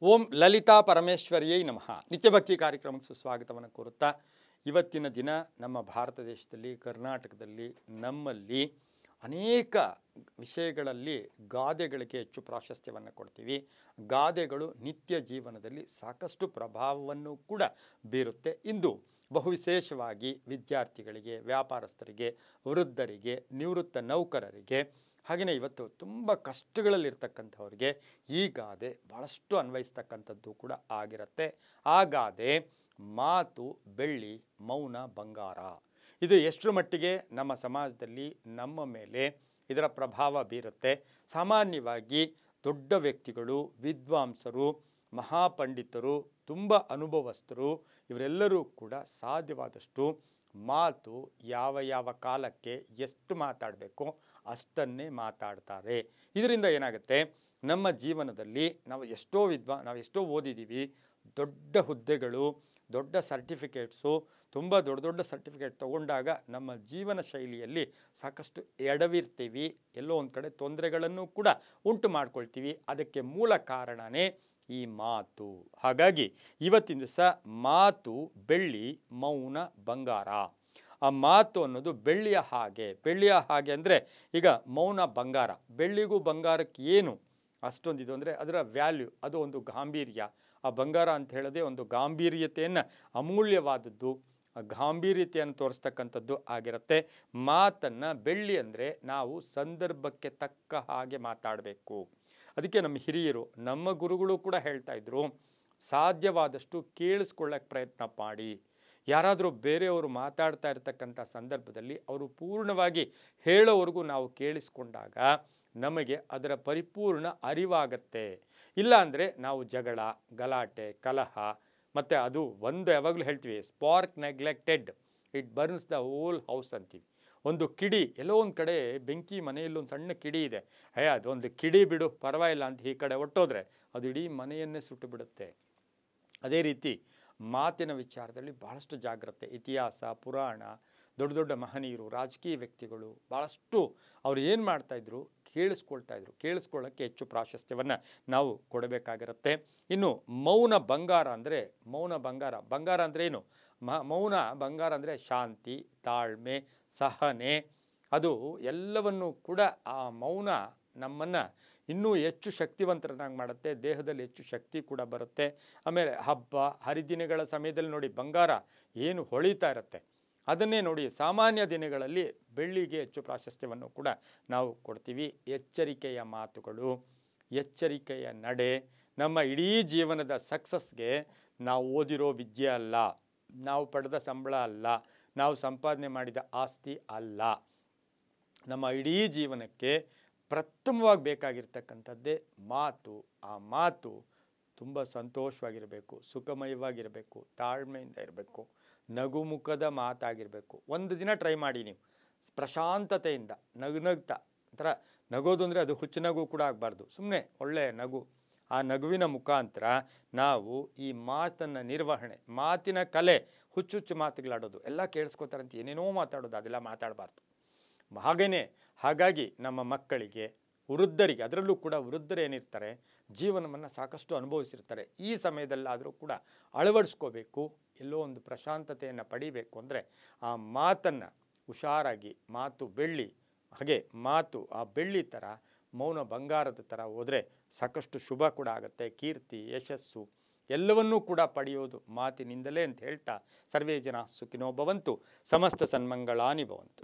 ಓಂ ಲಲಿತಾ ಪರಮೇಶ್ವರಿಯೇ ನಮಃ. ನಿತ್ಯಭಕ್ತಿ ಕಾರ್ಯಕ್ರಮಕ್ಕೆ ಸುಸ್ವಾಗತವನ್ನು ಕೋರುತ್ತಾ ಇವತ್ತಿನ ದಿನ ನಮ್ಮ ಭಾರತ ದೇಶದಲ್ಲಿ, ಕರ್ನಾಟಕದಲ್ಲಿ, ನಮ್ಮಲ್ಲಿ ಅನೇಕ ವಿಷಯಗಳಲ್ಲಿ ಗಾದೆಗಳಿಗೆ ಹೆಚ್ಚು ಪ್ರಾಶಸ್ತ್ಯವನ್ನು ಕೊಡ್ತೀವಿ. ಗಾದೆಗಳು ನಿತ್ಯ ಜೀವನದಲ್ಲಿ ಸಾಕಷ್ಟು ಪ್ರಭಾವವನ್ನು ಕೂಡ ಬೀರುತ್ತೆ. ಇಂದು ಬಹುವಿಶೇಷವಾಗಿ ವಿದ್ಯಾರ್ಥಿಗಳಿಗೆ, ವ್ಯಾಪಾರಸ್ಥರಿಗೆ, ವೃದ್ಧರಿಗೆ, ನಿವೃತ್ತ ನೌಕರರಿಗೆ, ಹಾಗೆಯೇ ಇವತ್ತು ತುಂಬ ಕಷ್ಟಗಳಲ್ಲಿರ್ತಕ್ಕಂಥವ್ರಿಗೆ ಈ ಗಾದೆ ಭಾಳಷ್ಟು ಅನ್ವಯಿಸ್ತಕ್ಕಂಥದ್ದು ಕೂಡ ಆಗಿರುತ್ತೆ. ಆ ಗಾದೆ ಮಾತು ಬೆಳ್ಳಿ, ಮೌನ ಬಂಗಾರ. ಇದು ಎಷ್ಟರ ಮಟ್ಟಿಗೆ ನಮ್ಮ ಸಮಾಜದಲ್ಲಿ ನಮ್ಮ ಮೇಲೆ ಇದರ ಪ್ರಭಾವ ಬೀರುತ್ತೆ. ಸಾಮಾನ್ಯವಾಗಿ ದೊಡ್ಡ ವ್ಯಕ್ತಿಗಳು, ವಿದ್ವಾಂಸರು, ಮಹಾಪಂಡಿತರು, ತುಂಬ ಅನುಭವಸ್ಥರು ಇವರೆಲ್ಲರೂ ಕೂಡ ಸಾಧ್ಯವಾದಷ್ಟು ಮಾತು ಯಾವ ಕಾಲಕ್ಕೆ ಎಷ್ಟು ಮಾತಾಡಬೇಕು ಅಷ್ಟನ್ನೇ ಮಾತಾಡ್ತಾರೆ. ಇದರಿಂದ ಏನಾಗುತ್ತೆ, ನಮ್ಮ ಜೀವನದಲ್ಲಿ ನಾವು ಎಷ್ಟೋ ಓದಿದ್ದೀವಿ, ದೊಡ್ಡ ಹುದ್ದೆಗಳು, ದೊಡ್ಡ ಸರ್ಟಿಫಿಕೇಟ್ಸು, ತುಂಬ ದೊಡ್ಡ ಸರ್ಟಿಫಿಕೇಟ್ ತೊಗೊಂಡಾಗ ನಮ್ಮ ಜೀವನ ಶೈಲಿಯಲ್ಲಿ ಸಾಕಷ್ಟು ಎಡವಿರ್ತೀವಿ, ಎಲ್ಲೋ ಒಂದು ಕಡೆ ತೊಂದರೆಗಳನ್ನು ಕೂಡ ಉಂಟು ಮಾಡ್ಕೊಳ್ತೀವಿ. ಅದಕ್ಕೆ ಮೂಲ ಕಾರಣವೇ ಈ ಮಾತು. ಹಾಗಾಗಿ ಇವತ್ತಿನ ದಿವಸ ಮಾತು ಬೆಳ್ಳಿ, ಮೌನ ಬಂಗಾರ. ಆ ಮಾತು ಅನ್ನೋದು ಬೆಳ್ಳಿಯ ಹಾಗೆ ಅಂದರೆ ಈಗ ಮೌನ ಬಂಗಾರ. ಬೆಳ್ಳಿಗೂ ಬಂಗಾರಕ್ಕೆ ಏನು ಅಷ್ಟೊಂದಿದು ಅಂದರೆ ಅದರ ವ್ಯಾಲ್ಯೂ, ಅದು ಒಂದು ಗಾಂಭೀರ್ಯ. ಆ ಬಂಗಾರ ಅಂತ ಹೇಳೋದೇ ಒಂದು ಗಾಂಭೀರ್ಯತೆಯನ್ನು, ಅಮೂಲ್ಯವಾದದ್ದು, ಗಾಂಭೀರ್ಯತೆಯನ್ನು ತೋರಿಸ್ತಕ್ಕಂಥದ್ದು ಆಗಿರುತ್ತೆ. ಮಾತನ್ನು ಬೆಳ್ಳಿ ಅಂದರೆ ನಾವು ಸಂದರ್ಭಕ್ಕೆ ತಕ್ಕ ಹಾಗೆ ಮಾತಾಡಬೇಕು. ಅದಕ್ಕೆ ನಮ್ಮ ಹಿರಿಯರು, ನಮ್ಮ ಗುರುಗಳು ಕೂಡ ಹೇಳ್ತಾ ಇದ್ರು, ಸಾಧ್ಯವಾದಷ್ಟು ಕೇಳಿಸ್ಕೊಳ್ಳೋಕ್ಕೆ ಪ್ರಯತ್ನ ಮಾಡಿ. ಯಾರಾದರೂ ಬೇರೆಯವರು ಮಾತಾಡ್ತಾ ಇರ್ತಕ್ಕಂಥ ಸಂದರ್ಭದಲ್ಲಿ ಅವರು ಪೂರ್ಣವಾಗಿ ಹೇಳೋವರೆಗೂ ನಾವು ಕೇಳಿಸ್ಕೊಂಡಾಗ ನಮಗೆ ಅದರ ಪರಿಪೂರ್ಣ ಅರಿವಾಗತ್ತೆ. ಇಲ್ಲಾಂದರೆ ನಾವು ಜಗಳ, ಗಲಾಟೆ, ಕಲಹ, ಮತ್ತು ಅದು ಒಂದು ಯಾವಾಗಲೂ ಹೇಳ್ತೀವಿ, spark neglected it burns the whole house ಅಂತೀವಿ. ಒಂದು ಕಿಡಿ, ಎಲ್ಲೋ ಒಂದು ಕಡೆ ಬೆಂಕಿ, ಮನೆಯಲ್ಲಿ ಒಂದು ಸಣ್ಣ ಕಿಡಿ ಇದೆ, ಅದೊಂದು ಕಿಡಿ ಬಿಡು ಪರವಾಗಿಲ್ಲ ಅಂತ ಈ ಕಡೆ ಒಟ್ಟೋದ್ರೆ ಅದು ಇಡೀ ಮನೆಯನ್ನೇ ಸುಟ್ಟು ಬಿಡುತ್ತೆ. ಅದೇ ರೀತಿ ಮಾತಿನ ವಿಚಾರದಲ್ಲಿ ಭಾಳಷ್ಟು ಜಾಗ್ರತೆ. ಇತಿಹಾಸ, ಪುರಾಣ, ದೊಡ್ಡ ಮಹನೀಯರು, ರಾಜಕೀಯ ವ್ಯಕ್ತಿಗಳು ಭಾಳಷ್ಟು ಅವರು ಏನು ಮಾಡ್ತಾಯಿದ್ರು, ಕೇಳಿಸ್ಕೊಳ್ಳೋಕ್ಕೆ ಹೆಚ್ಚು ಪ್ರಾಶಸ್ತ್ಯವನ್ನು ನಾವು ಕೊಡಬೇಕಾಗಿರುತ್ತೆ. ಇನ್ನು ಮೌನ ಬಂಗಾರ ಅಂದರೆ, ಬಂಗಾರ ಅಂದರೆ ಏನು? ಮೌನ ಬಂಗಾರ ಅಂದರೆ ಶಾಂತಿ, ತಾಳ್ಮೆ, ಸಹನೆ. ಅದು ಎಲ್ಲವನ್ನು ಕೂಡ ಆ ಮೌನ ನಮ್ಮನ್ನು ಇನ್ನೂ ಹೆಚ್ಚು ಶಕ್ತಿವಂತರನ್ನಾಗಿ ಮಾಡುತ್ತೆ. ದೇಹದಲ್ಲಿ ಹೆಚ್ಚು ಶಕ್ತಿ ಕೂಡ ಬರುತ್ತೆ. ಆಮೇಲೆ ಹಬ್ಬ ಹರಿದಿನಗಳ ಸಮಯದಲ್ಲಿ ನೋಡಿ, ಬಂಗಾರ ಏನು ಹೊಳಿತಾ ಇರುತ್ತೆ, ಅದನ್ನೇ ನೋಡಿ ಸಾಮಾನ್ಯ ದಿನಗಳಲ್ಲಿ ಬೆಳ್ಳಿಗೆ ಹೆಚ್ಚು ಪ್ರಾಶಸ್ತ್ಯವನ್ನು ಕೂಡ ನಾವು ಕೊಡ್ತೀವಿ. ಎಚ್ಚರಿಕೆಯ ಮಾತುಗಳು, ಎಚ್ಚರಿಕೆಯ ನಡೆ ನಮ್ಮ ಇಡೀ ಜೀವನದ ಸಕ್ಸಸ್ಗೆ ನಾವು ಓದಿರೋ ವಿದ್ಯೆ ಅಲ್ಲ, ನಾವು ಪಡೆದ ಸಂಬಳ ಅಲ್ಲ, ನಾವು ಸಂಪಾದನೆ ಮಾಡಿದ ಆಸ್ತಿ ಅಲ್ಲ. ನಮ್ಮ ಇಡೀ ಜೀವನಕ್ಕೆ ಪ್ರಥಮವಾಗಿ ಬೇಕಾಗಿರ್ತಕ್ಕಂಥದ್ದೇ ಮಾತು. ಆ ಮಾತು ತುಂಬ ಸಂತೋಷವಾಗಿರಬೇಕು, ಸುಖಮಯವಾಗಿರಬೇಕು, ತಾಳ್ಮೆಯಿಂದ ಇರಬೇಕು, ನಗುಮುಖದ ಮಾತಾಗಿರಬೇಕು. ಒಂದು ದಿನ ಟ್ರೈ ಮಾಡಿ ನೀವು, ಪ್ರಶಾಂತತೆಯಿಂದ ನಗ್ತಾ ಒಂಥರ ನಗೋದು ಅಂದರೆ ಅದು ಹುಚ್ಚು ನಗು ಕೂಡ ಆಗಬಾರ್ದು, ಸುಮ್ಮನೆ ಒಳ್ಳೆಯ ನಗು. ಆ ನಗುವಿನ ಮುಖಾಂತರ ನಾವು ಈ ಮಾತನ್ನು ನಿರ್ವಹಣೆ, ಮಾತಿನ ಕಲೆ, ಹುಚ್ಚು ಮಾತುಗಳಾಡೋದು, ಎಲ್ಲ ಕೇಳಿಸ್ಕೋತಾರಂತ ಏನೇನೋ ಮಾತಾಡೋದು, ಅದೆಲ್ಲ ಮಾತಾಡಬಾರ್ದು. ಹಾಗಾಗಿ ನಮ್ಮ ಮಕ್ಕಳಿಗೆ, ವೃದ್ಧರಿಗೆ, ಅದರಲ್ಲೂ ಕೂಡ ವೃದ್ಧರು ಏನಿರ್ತಾರೆ ಜೀವನವನ್ನು ಸಾಕಷ್ಟು ಅನುಭವಿಸಿರ್ತಾರೆ, ಈ ಸಮಯದಲ್ಲಾದರೂ ಕೂಡ ಅಳವಡಿಸ್ಕೋಬೇಕು. ಎಲ್ಲೋ ಒಂದು ಪ್ರಶಾಂತತೆಯನ್ನು ಪಡಿಬೇಕು ಅಂದರೆ ಆ ಮಾತನ್ನು ಹುಷಾರಾಗಿ, ಮಾತು ಬೆಳ್ಳಿ, ಹಾಗೆ ಮಾತು ಆ ಬೆಳ್ಳಿ ಥರ, ಮೌನ ಬಂಗಾರದ ಥರ ಹೋದರೆ ಸಾಕಷ್ಟು ಶುಭ ಕೂಡ ಆಗುತ್ತೆ. ಕೀರ್ತಿ, ಯಶಸ್ಸು ಎಲ್ಲವನ್ನೂ ಕೂಡ ಪಡೆಯೋದು ಮಾತಿನಿಂದಲೇ ಅಂತ ಹೇಳ್ತಾ, ಸರ್ವೇ ಜನ ಸುಖಿನೋ ಭವಂತು, ಸಮಸ್ತ ಸನ್ಮಂಗಳಾನಿ ಭವಂತು.